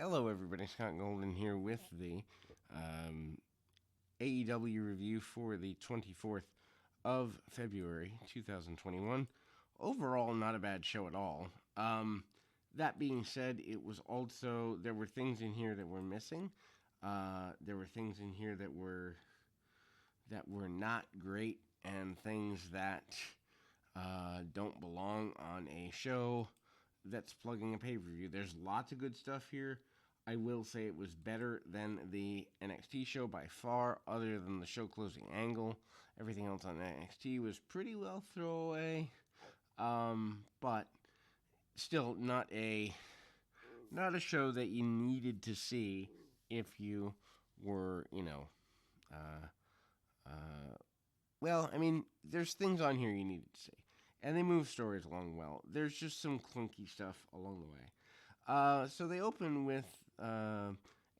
Hello, everybody. Scott Golden here with the um, AEW review for the 24th of February 2021. Overall, not a bad show at all. That being said, it was also there were things in here that were missing. There were things in here that were not great, and things that don't belong on a show that's plugging a pay per view. There's lots of good stuff here. I will say it was better than the NXT show by far, other than the show closing angle. Everything else on NXT was pretty well throwaway, but still not a show that you needed to see if you were, uh, uh, well, I mean, there's things on here you needed to see, and they move stories along well. There's just some clunky stuff along the way. So they open with uh,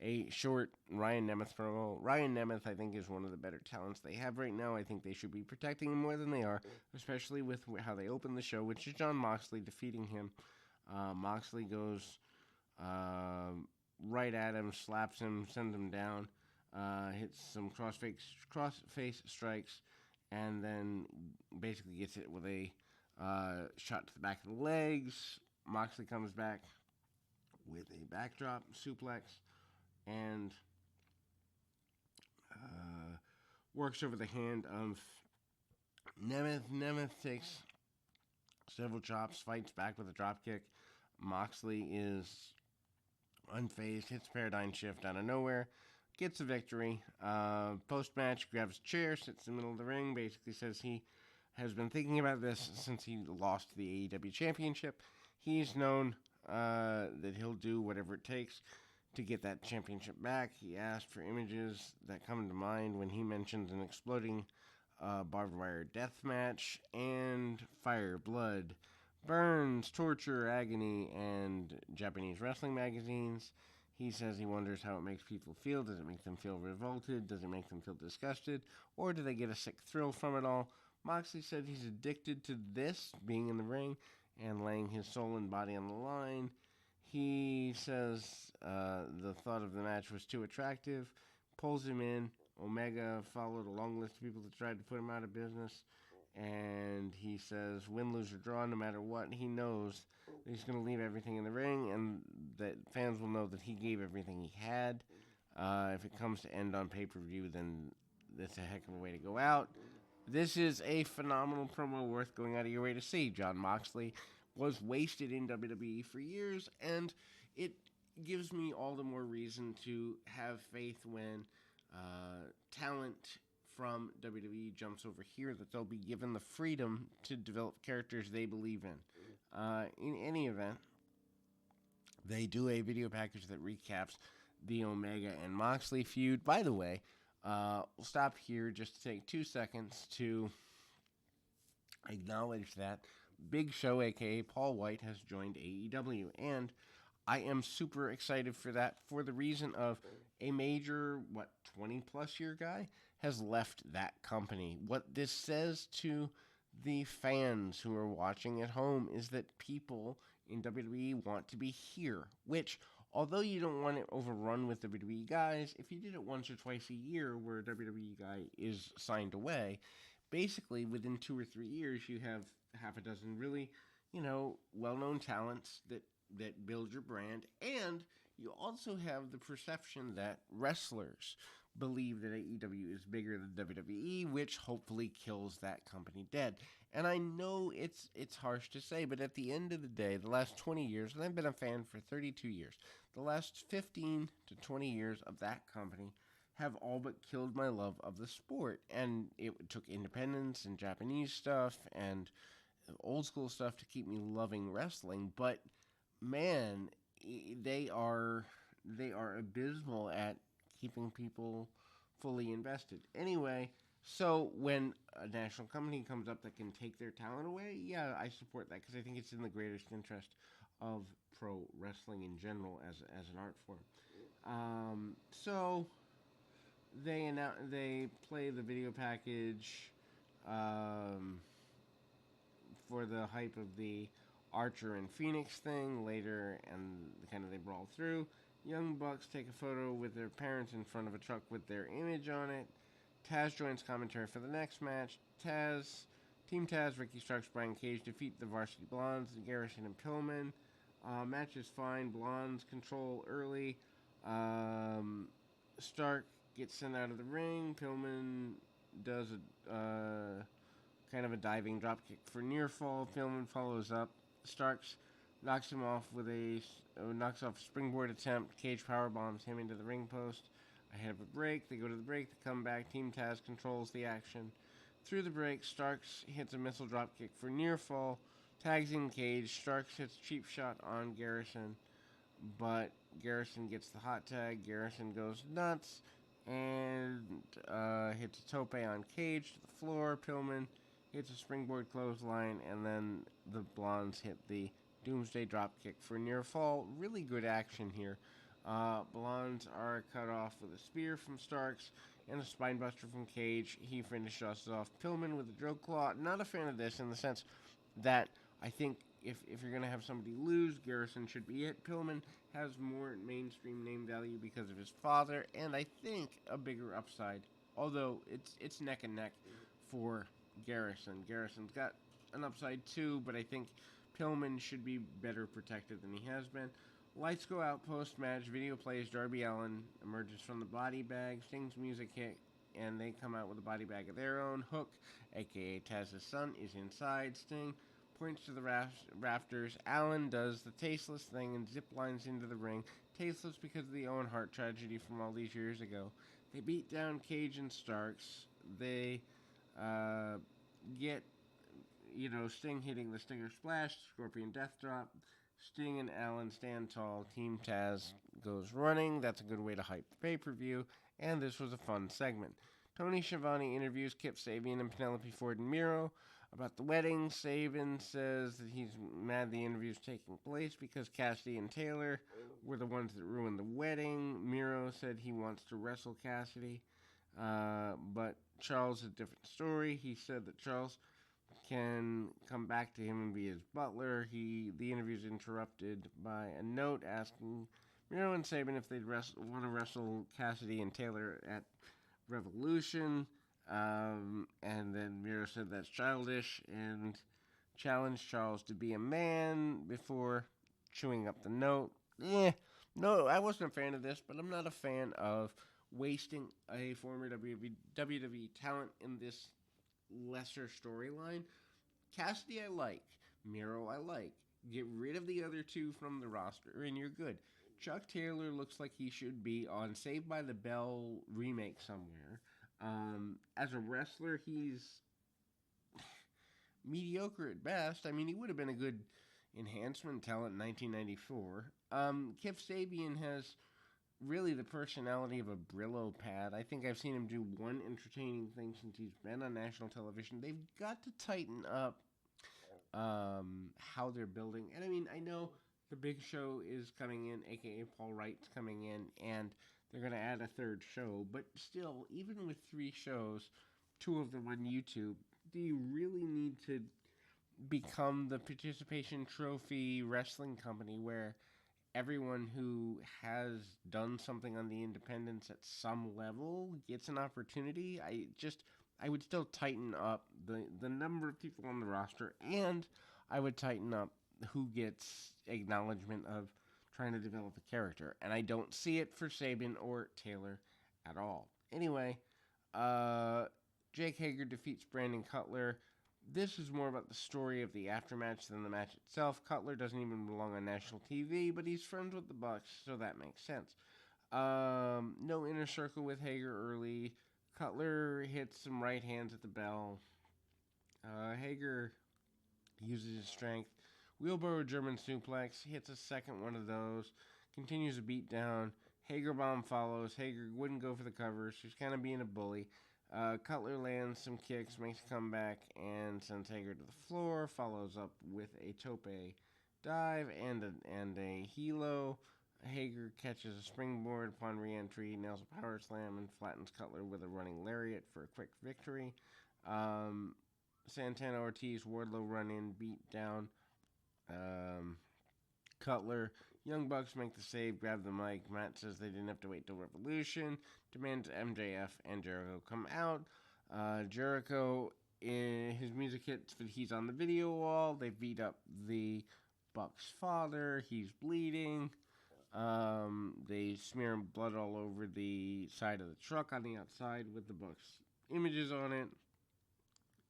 a short Ryan Nemeth promo. Ryan Nemeth, I think, is one of the better talents they have right now. I think they should be protecting him more than they are, especially with how they open the show, which is Jon Moxley defeating him. Moxley goes right at him, slaps him, sends him down, hits some cross-face strikes, and then basically gets it with a shot to the back of the legs. Moxley comes back with a backdrop suplex and works over the hand of Nemeth. Nemeth takes several chops, fights back with a drop kick. Moxley is unfazed, hits Paradigm Shift out of nowhere, gets a victory. Post match, grabs a chair, sits in the middle of the ring, basically says he has been thinking about this since he lost the AEW Championship. He's known that he'll do whatever it takes to get that championship back. He asked for images that come to mind when he mentions an exploding barbed wire death match and fire, blood, burns, torture, agony, and Japanese wrestling magazines. He says he wonders how it makes people feel. Does it make them feel revolted? Does it make them feel disgusted? Or do they get a sick thrill from it all? Moxley said he's addicted to this, being in the ring, and laying his soul and body on the line. He says the thought of the match was too attractive, pulls him in. Omega followed a long list of people that tried to put him out of business. And he says, win, lose, or draw, no matter what, he knows that he's going to leave everything in the ring and that fans will know that he gave everything he had. If it comes to end on pay-per-view, then that's a heck of a way to go out. This is a phenomenal promo worth going out of your way to see. Jon Moxley was wasted in WWE for years, and it gives me all the more reason to have faith when talent from WWE jumps over here, that they'll be given the freedom to develop characters they believe in. In any event, they do a video package that recaps the Omega and Moxley feud. By the way, we'll stop here just to take 2 seconds to acknowledge that Big Show, aka Paul White, has joined AEW, and I am super excited for that for the reason of a major, 20 plus year guy has left that company. What this says to the fans who are watching at home is that people in WWE want to be here, which, although you don't want it overrun with WWE guys, if you did it once or twice a year where a WWE guy is signed away, basically within 2 or 3 years you have half a dozen really, well-known talents that build your brand, and you also have the perception that wrestlers believe that AEW is bigger than WWE, which hopefully kills that company dead. And I know it's harsh to say, but at the end of the day, the last 20 years, and I've been a fan for 32 years, the last 15 to 20 years of that company have all but killed my love of the sport. And it took independence and Japanese stuff and old school stuff to keep me loving wrestling, but man, they are abysmal at keeping people fully invested. Anyway, so when a national company comes up that can take their talent away, yeah, I support that because I think it's in the greatest interest of pro wrestling in general as an art form. So they play the video package for the hype of the Archer and Phoenix thing later, and kind of they brawl through. Young Bucks take a photo with their parents in front of a truck with their image on it. Taz joins commentary for the next match. Team Taz, Ricky Starks, Brian Cage defeat the Varsity Blondes, Garrison and Pillman. Match is fine. Blondes control early. Stark gets sent out of the ring. Pillman does a kind of a diving dropkick for near fall. Pillman follows up. Starks knocks him off with knocks off a springboard attempt. Cage power bombs him into the ring post. Ahead of a break, they go to the break. They come back. Team Taz controls the action. Through the break, Starks hits a missile dropkick for near fall. Tags in Cage. Starks hits a cheap shot on Garrison, but Garrison gets the hot tag. Garrison goes nuts and hits a tope on Cage to the floor. Pillman hits a springboard clothesline, and then the Blondes hit the Doomsday dropkick for near fall. Really good action here. Blondes are cut off with a spear from Starks and a spinebuster from Cage. He finishes off Pillman with a drill claw. Not a fan of this in the sense that I think if you're going to have somebody lose, Garrison should be it. Pillman has more mainstream name value because of his father, and I think a bigger upside. Although it's neck and neck for Garrison. Garrison's got an upside too, but I think Pillman should be better protected than he has been. Lights go out post-match. Video plays. Darby Allin emerges from the body bag. Sting's music hit, and they come out with a body bag of their own. Hook, a.k.a. Taz's son, is inside. Sting points to the rafters. Allin does the tasteless thing and zip lines into the ring. Tasteless because of the Owen Hart tragedy from all these years ago. They beat down Cage and Starks. They get, Sting hitting the Stinger Splash, Scorpion Death Drop. Sting and Allin stand tall. Team Taz goes running. That's a good way to hype the pay-per-view. And this was a fun segment. Tony Schiavone interviews Kip Sabian and Penelope Ford and Miro about the wedding. Sabian says that he's mad the interview's taking place because Cassidy and Taylor were the ones that ruined the wedding. Miro said he wants to wrestle Cassidy. But Charles is a different story. He said that Charles can come back to him and be his butler. The interview is interrupted by a note asking Miro and Sabian if they'd want to wrestle Cassidy and Taylor at Revolution. And then Miro said that's childish and challenged Charles to be a man before chewing up the note. No, I wasn't a fan of this, but I'm not a fan of wasting a former WWE talent in this lesser storyline. Cassidy I like. Miro I like. Get rid of the other two from the roster and you're good. Chuck Taylor looks like he should be on Saved by the Bell remake somewhere. As a wrestler, he's mediocre at best. I mean, he would have been a good enhancement talent in 1994. Kip Sabian has really the personality of a Brillo pad. I think I've seen him do one entertaining thing since he's been on national television. They've got to tighten up how they're building. And I mean, I know the Big Show is coming in, a.k.a. Paul Wright's coming in, and they're going to add a third show. But still, even with 3 shows, 2 of them on YouTube, do you really need to become the participation trophy wrestling company where everyone who has done something on the independents at some level gets an opportunity? I would still tighten up the number of people on the roster, and I would tighten up who gets acknowledgement of trying to develop a character. And I don't see it for Sabian or Taylor at all. Anyway, Jake Hager defeats Brandon Cutler. This is more about the story of the aftermatch than the match itself. Cutler doesn't even belong on national TV, but he's friends with the Bucks, so that makes sense. No inner circle with Hager early. Cutler hits some right hands at the bell. Hager uses his strength. Wheelbarrow German suplex, hits a second one of those. Continues a beat down. Hager bomb follows. Hager wouldn't go for the cover. She's kind of being a bully. Cutler lands some kicks, makes a comeback, and sends Hager to the floor. Follows up with a tope dive and a helo. Hager catches a springboard upon re-entry, nails a power slam, and flattens Cutler with a running lariat for a quick victory. Santana Ortiz, Wardlow run in, beat down. Cutler Young Bucks make the save, grab the mic. Matt says they didn't have to wait till Revolution. Demands MJF and Jericho come out. Jericho, his music hits, but he's on the video wall. They beat up the Bucks' father. He's bleeding. They smear blood all over the side of the truck on the outside with the Bucks images on it.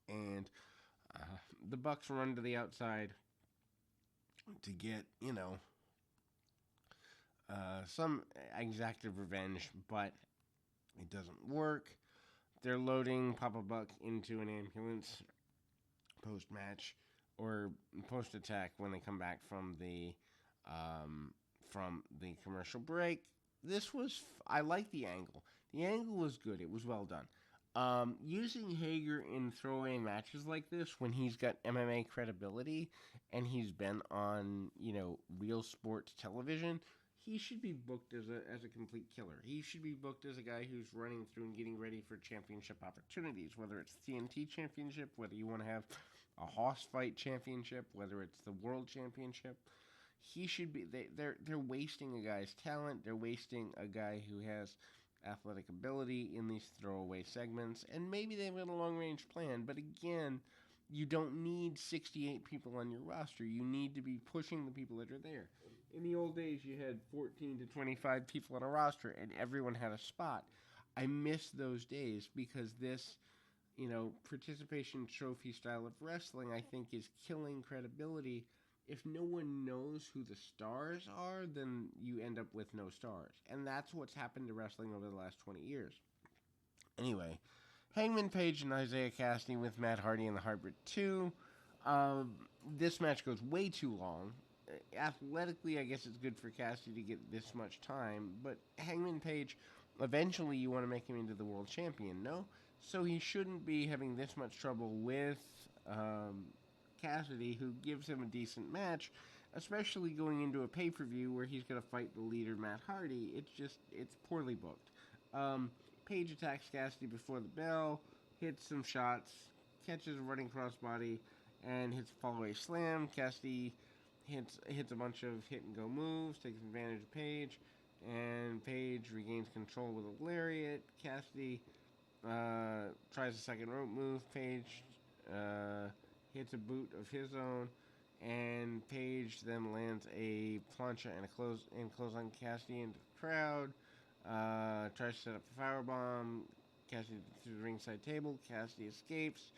And the Bucks run to the outside to get, some exacted revenge, but it doesn't work. They're loading Papa Buck into an ambulance post-match or post-attack when they come back from the commercial break. I like the angle. The angle was good. It was well done. Using Hager in throwaway matches like this when he's got MMA credibility and he's been on, real sports television, he should be booked as a complete killer. He should be booked as a guy who's running through and getting ready for championship opportunities, whether it's TNT Championship, whether you want to have a Hoss Fight Championship, whether it's the World Championship. He should be. They're wasting a guy's talent. They're wasting a guy who has athletic ability in these throwaway segments, and maybe they've got a long-range plan, but again, you don't need 68 people on your roster. You need to be pushing the people that are there. In the old days, you had 14 to 25 people on a roster, and everyone had a spot. I miss those days because this, participation trophy style of wrestling, I think, is killing credibility. If no one knows who the stars are, then you end up with no stars. And that's what's happened to wrestling over the last 20 years. Anyway, Hangman Page and Isaiah Cassidy with Matt Hardy and the Hybrid 2. This match goes way too long. Athletically, I guess it's good for Cassidy to get this much time, but Hangman Page, eventually you want to make him into the world champion, no? So he shouldn't be having this much trouble with Cassidy, who gives him a decent match, especially going into a pay-per-view where he's going to fight the leader, Matt Hardy. It's poorly booked. Page attacks Cassidy before the bell, hits some shots, catches a running crossbody, and hits a fallaway slam. Cassidy hits a bunch of hit-and-go moves, takes advantage of Page, and Page regains control with a lariat. Cassidy tries a second rope move. Page hits a boot of his own, and Page then lands a plancha and close on Cassidy into the crowd. Tries to set up a firebomb. Cassidy through the ringside table. Cassidy escapes.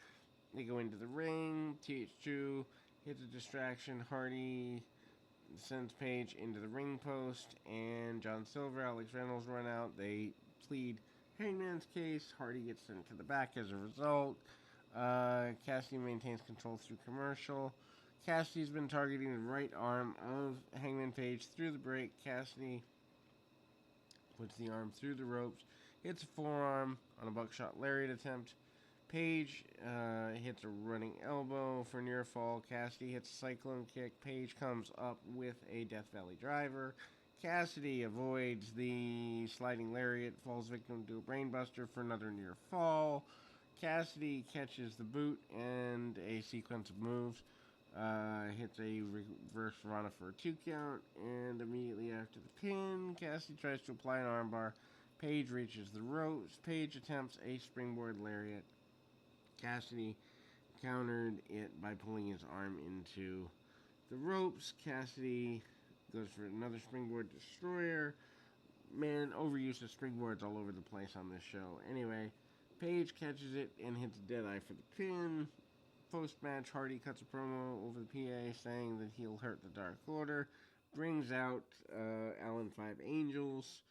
They go into the ring. TH2 hits a distraction. Hardy sends Page into the ring post, and John Silver, Alex Reynolds run out. They plead Hangman's case. Hardy gets sent to the back as a result. Cassidy maintains control through commercial. Cassidy's been targeting the right arm of Hangman Page through the break. Cassidy puts the arm through the ropes, hits a forearm on a buckshot lariat attempt. Page hits a running elbow for near fall. Cassidy hits a cyclone kick. Page comes up with a Death Valley driver. Cassidy avoids the sliding lariat, falls victim to a brainbuster for another near fall. Cassidy catches the boot and a sequence of moves. Hits a reverse Rana for a 2 count, and immediately after the pin, Cassidy tries to apply an armbar. Page reaches the ropes. Page attempts a springboard lariat. Cassidy countered it by pulling his arm into the ropes. Cassidy goes for another springboard destroyer. Man, overuse of springboards all over the place on this show. Anyway, Page catches it and hits Deadeye for the pin. Post-match, Hardy cuts a promo over the PA saying that he'll hurt the Dark Order. Brings out Alan Five Angels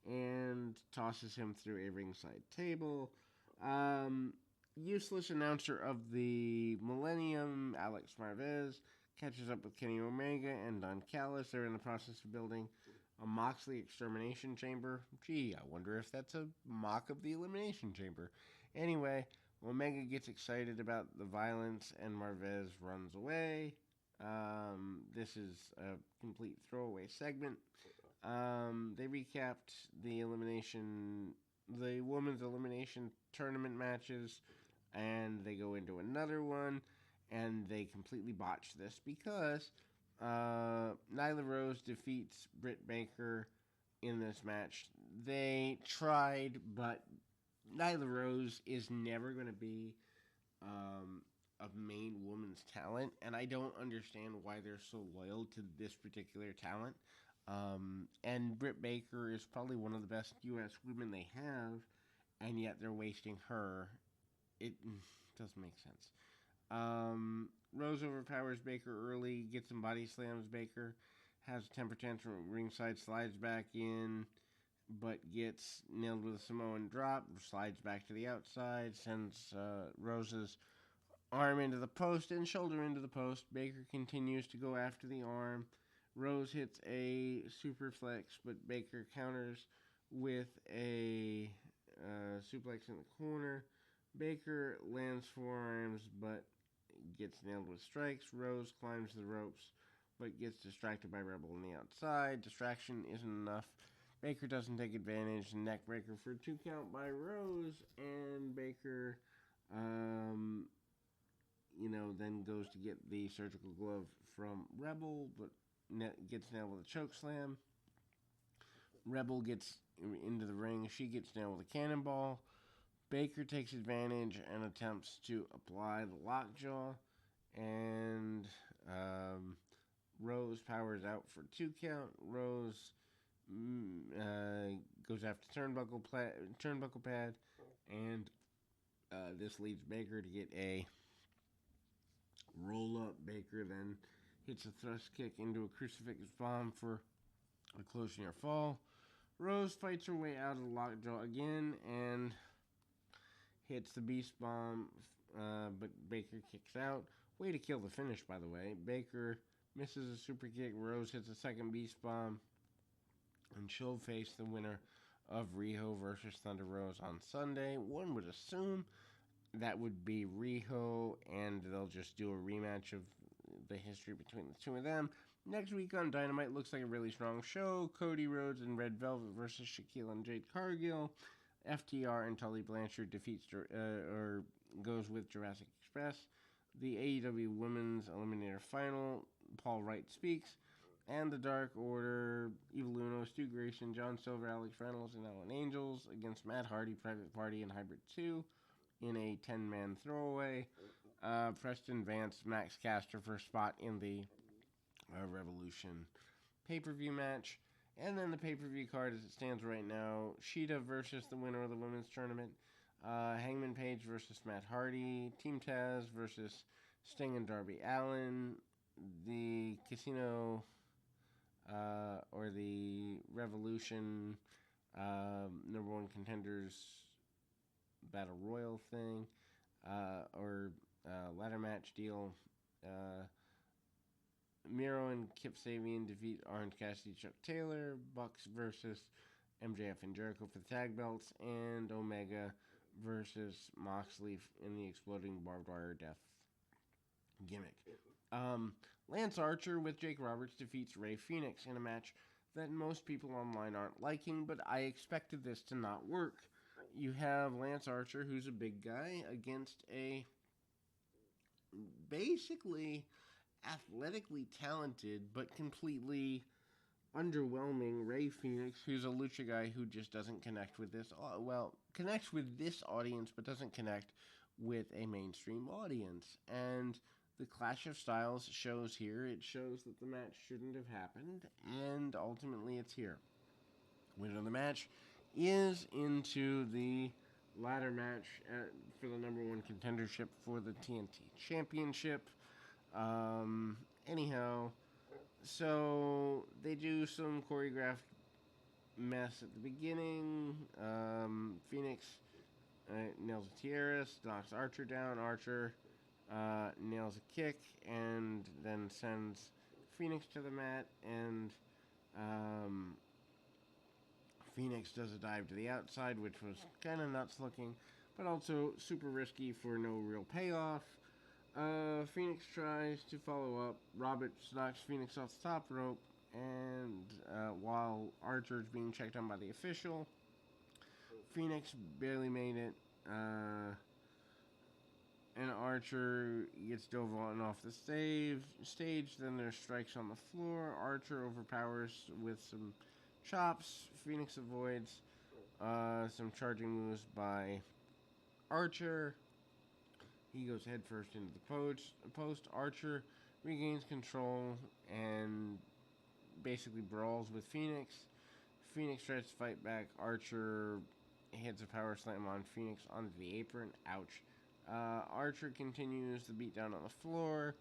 and tosses him through a ringside table. Useless announcer of the Millennium, Alex Marvez, catches up with Kenny Omega and Don Callis. They're in the process of building a Moxley extermination chamber. Gee, I wonder if that's a mock of the Elimination Chamber. Anyway, Omega gets excited about the violence and Marvez runs away. This is a complete throwaway segment. They recapped the women's elimination tournament matches, and they go into another one, and they completely botch this because Nyla Rose defeats Britt Baker in this match. They tried, but Nyla Rose is never going to be a main woman's talent, and I don't understand why they're so loyal to this particular talent. And Britt Baker is probably one of the best U.S. women they have, and yet they're wasting her. It doesn't make sense. Rose overpowers Baker early, gets some body slams Baker, has a temper tantrum ringside, slides back in, but gets nailed with a Samoan drop, slides back to the outside, sends Rose's arm into the post and shoulder into the post. Baker continues to go after the arm. Rose hits a superflex, but Baker counters with a suplex in the corner. Baker lands forearms, but gets nailed with strikes. Rose climbs the ropes, but gets distracted by Rebel on the outside. Distraction isn't enough. Baker doesn't take advantage. Neck breaker for a 2 count by Rose, and Baker, then goes to get the surgical glove from Rebel, but gets nailed with a choke slam. Rebel gets into the ring. She gets nailed with a cannonball. Baker takes advantage and attempts to apply the lockjaw, and Rose powers out for 2 count. Rose goes after turnbuckle pad, and this leads Baker to get a roll up. Baker then hits a thrust kick into a crucifix bomb for a close near fall. Rose fights her way out of the lockjaw again and hits the beast bomb, but Baker kicks out. Way to kill the finish, by the way. Baker misses a super kick. Rose hits a second beast bomb, and she'll face the winner of Riho versus Thunder Rose on Sunday. One would assume that would be Riho, and they'll just do a rematch of the history between the two of them. Next week on Dynamite looks like a really strong show. Cody Rhodes and Red Velvet versus Shaquille and Jade Cargill. FTR and Tully Blanchard defeats or goes with Jurassic Express. The AEW Women's Eliminator Final, Paul Wright speaks. And the Dark Order, Evil Uno, Stu Grayson, John Silver, Alex Reynolds, and Alan Angels against Matt Hardy, Private Party, and Hybrid 2 in a 10-man throwaway. Preston Vance, Max Caster for a spot in the Revolution pay-per-view match. And then the pay-per-view card as it stands right now, Sheeta versus the winner of the women's tournament. Hangman Page versus Matt Hardy. Team Taz versus Sting and Darby Allin. The Casino or the Revolution number one contenders battle royal thing or ladder match deal. Miro and Kip Sabian defeat Orange Cassidy, Chuck Taylor. Bucks versus MJF and Jericho for the tag belts, and Omega versus Moxley in the exploding barbed wire death gimmick. Lance Archer with Jake Roberts defeats Rey Fenix in a match that most people online aren't liking, but I expected this to not work. You have Lance Archer, who's a big guy, against a basically athletically talented but completely underwhelming Rey Fenix, who's a lucha guy who just doesn't connect with this. Connects with this audience, but doesn't connect with a mainstream audience. And the clash of styles shows here. It shows that the match shouldn't have happened, and ultimately it's here. Winner of the match is into the ladder match for the number one contendership for the TNT Championship. Anyhow, so they do some choreographed mess at the beginning. Phoenix nails a tiaras, knocks Archer down. Archer nails a kick and then sends Phoenix to the mat, and Phoenix does a dive to the outside, which was kind of nuts looking, but also super risky for no real payoff. Phoenix tries to follow up. Roberts knocks Phoenix off the top rope, and while Archer is being checked on by the official, Phoenix barely made it. and Archer gets dove on off the stage. Then there's strikes on the floor. Archer overpowers with some chops. Phoenix avoids some charging moves by Archer. He goes headfirst into the post. Archer regains control and basically brawls with Phoenix. Phoenix tries to fight back. Archer hits a power slam on Phoenix onto the apron. Ouch. Archer continues the beatdown on the floor.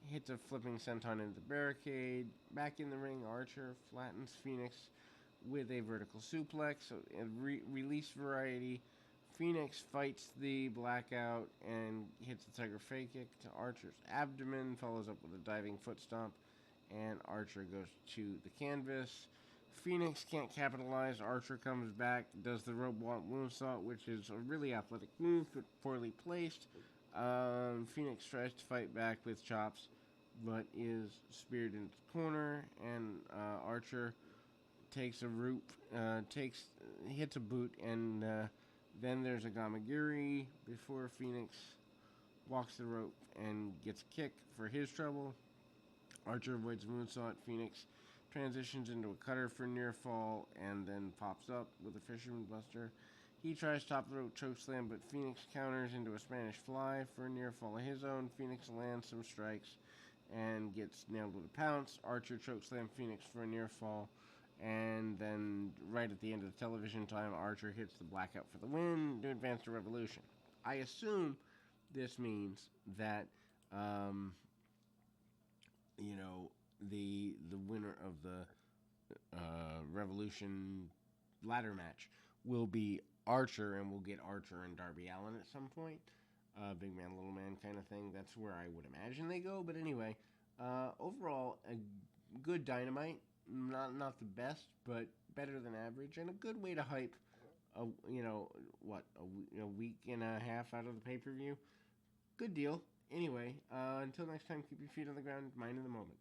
Hits a flipping senton into the barricade. Back in the ring, Archer flattens Phoenix with a vertical suplex. So, release variety. Phoenix fights the blackout and hits a tiger fake kick to Archer's abdomen. Follows up with a diving foot stomp. And Archer goes to the canvas. Phoenix can't capitalize. Archer comes back, does the robot moonsault, which is a really athletic move, but poorly placed. Phoenix tries to fight back with chops, but is speared into the corner, and Archer takes a hits a boot, and then there's a Gamagiri before Phoenix walks the rope and gets a kick for his trouble. Archer avoids moonsault. Phoenix transitions into a cutter for near fall and then pops up with a fisherman buster. He tries top rope chokeslam, but Phoenix counters into a Spanish fly for a near fall of his own. Phoenix lands some strikes and gets nailed with a pounce. Archer chokeslam Phoenix for a near fall, and then right at the end of the television time, Archer hits the blackout for the win to advance to Revolution. I assume this means that the winner of the Revolution ladder match will be Archer, and we'll get Archer and Darby Allin at some point. Big man, little man kind of thing. That's where I would imagine they go. But anyway, overall, a good Dynamite. Not the best, but better than average, and a good way to hype. A week and a half out of the pay-per-view. Good deal. Anyway, until next time, keep your feet on the ground, mind in the moment.